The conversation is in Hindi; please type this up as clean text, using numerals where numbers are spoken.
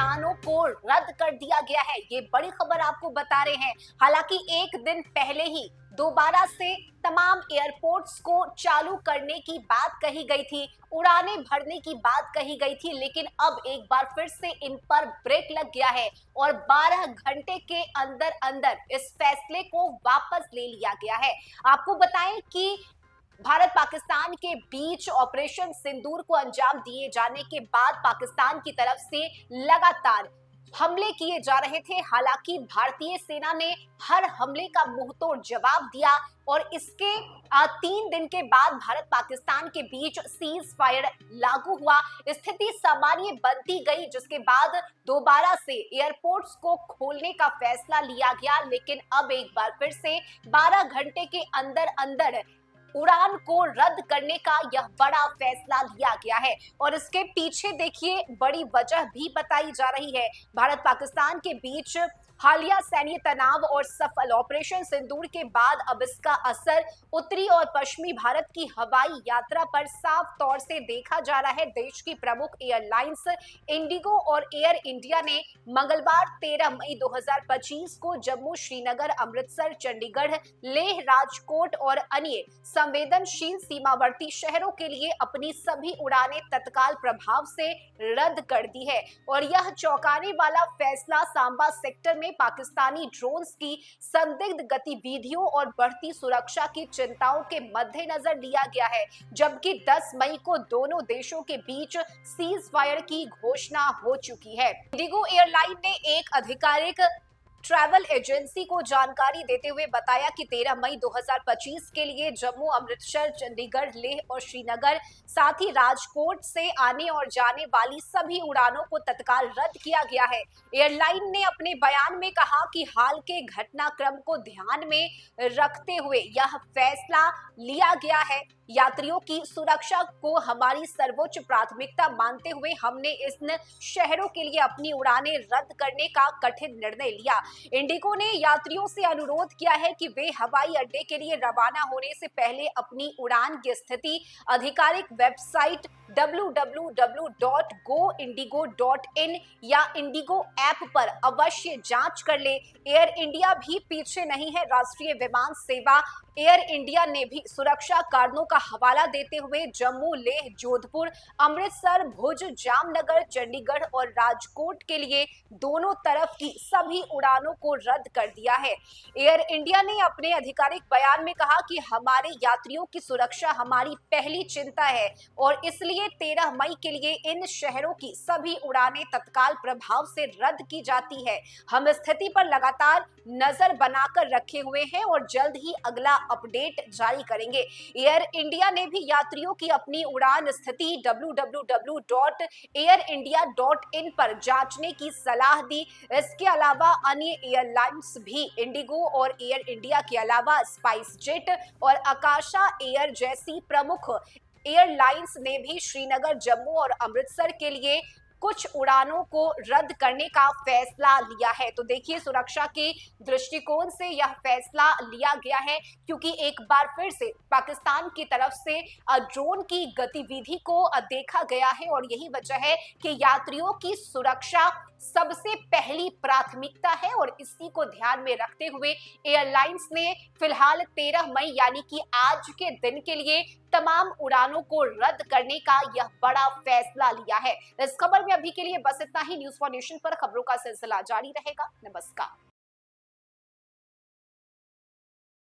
उड़ानों को रद्द कर दिया गया है। ये बड़ी खबर आपको बता रहे हैं। हालांकि एक दिन पहले ही दोबारा से तमाम एयरपोर्ट्स को चालू करने की बात कही गई थी, उड़ानें भरने की बात कही गई थी, लेकिन अब एक बार फिर से इन पर ब्रेक लग गया है और 12 घंटे के अंदर अंदर इस फैसले को वापस ले लिया गया है। आपको बताएं कि भारत पाकिस्तान के बीच ऑपरेशन सिंदूर को अंजाम दिए जाने के बाद पाकिस्तान की तरफ से लगातार हमले किए जा रहे थे। हालांकि भारतीय सेना ने हर हमले का मुंहतोड़ जवाब दिया और इसके 3 दिन के बाद भारत पाकिस्तान के बीच सीज फायर लागू हुआ, स्थिति सामान्य बनती गई, जिसके बाद दोबारा से एयरपोर्ट्स को खोलने का फैसला लिया गया। लेकिन अब एक बार फिर से 12 घंटे के अंदर अंदर उड़ान को रद्द करने का यह बड़ा फैसला लिया गया है और इसके पीछे देखिए बड़ी वजह भी बताई जा रही है। भारत पाकिस्तान के बीच हालिया सैन्य तनाव और सफल ऑपरेशन सिंदूर के बाद अब इसका असर उत्तरी और पश्चिमी भारत की हवाई यात्रा पर साफ तौर से देखा जा रहा है। देश की प्रमुख एयरलाइंस इंडिगो और एयर इंडिया ने मंगलवार 13 मई 2025 को जम्मू, श्रीनगर, अमृतसर, चंडीगढ़, लेह, राजकोट और अन्य संवेदनशील सीमावर्ती शहरों के लिए अपनी सभी उड़ानें तत्काल प्रभाव से रद्द कर दी है और यह चौंकाने वाला फैसला सांबा सेक्टर में पाकिस्तानी ड्रोन्स की संदिग्ध गतिविधियों और बढ़ती सुरक्षा की चिंताओं के मद्देनजर लिया गया है। जबकि 10 मई को दोनों देशों के बीच सीज फायर की घोषणा हो चुकी है। इंडिगो एयरलाइन ने एक आधिकारिक ट्रैवल एजेंसी को जानकारी देते हुए बताया कि 13 मई 2025 के लिए जम्मू, अमृतसर, चंडीगढ़, लेह और श्रीनगर साथ ही राजकोट से आने और जाने वाली सभी उड़ानों को तत्काल रद्द किया गया है। एयरलाइन ने अपने बयान में कहा कि हाल के घटनाक्रम को ध्यान में रखते हुए यह फैसला लिया गया है। यात्रियों की सुरक्षा को हमारी सर्वोच्च प्राथमिकता मानते हुए हमने इन शहरों के लिए अपनी उड़ानें रद्द करने का कठिन निर्णय लिया। इंडिगो ने यात्रियों से अनुरोध किया है कि वे हवाई अड्डे के लिए रवाना होने से पहले अपनी उड़ान की स्थिति आधिकारिक वेबसाइट www.goindigo.in या इंडिगो ऐप पर अवश्य जांच कर ले। एयर इंडिया भी पीछे नहीं है। राष्ट्रीय विमान सेवा एयर इंडिया ने भी सुरक्षा कारणों का हवाला देते हुए जम्मू, लेह, जोधपुर, अमृतसर, भुज, जामनगर, चंडीगढ़ और राजकोट के लिए दोनों तरफ की सभी उड़ानों को रद्द कर दिया है। एयर इंडिया ने अपने आधिकारिक बयान में कहा कि हमारे यात्रियों की सुरक्षा हमारी पहली चिंता है और इसलिए 13 मई के लिए इन शहरों की सभी उड़ानें तत्काल प्रभाव से रद्द की जाती है। हम स्थिति पर लगातार नजर बनाकर रखे हुए हैं और जल्द ही अगला अपडेट जारी करेंगे। एयर इंडिया ने भी यात्रियों की अपनी उड़ान स्थिति www.airindia.in पर जांचने की सलाह दी। इसके अलावा अन्य एयरलाइंस भी इंडिगो और एयर इंडिया के अलावा स्पाइस जेट और आकाशा एयर जैसी प्रमुख एयरलाइंस ने भी श्रीनगर, जम्मू और अमृतसर के लिए कुछ उड़ानों को रद्द करने का फैसला लिया है। तो देखिए सुरक्षा के दृष्टिकोण से यह फैसला लिया गया है क्योंकि एक बार फिर से पाकिस्तान की तरफ से ड्रोन की गतिविधि को देखा गया है और यही वजह है कि यात्रियों की सुरक्षा सबसे पहली प्राथमिकता है और इसी को ध्यान में रखते हुए एयरलाइंस ने फिलहाल 13 मई यानी कि आज के दिन के लिए तमाम उड़ानों को रद्द करने का यह बड़ा फैसला लिया है। इस खबर में अभी के लिए बस इतना ही। न्यूज़ फॉर नेशन पर खबरों का सिलसिला जारी रहेगा। नमस्कार।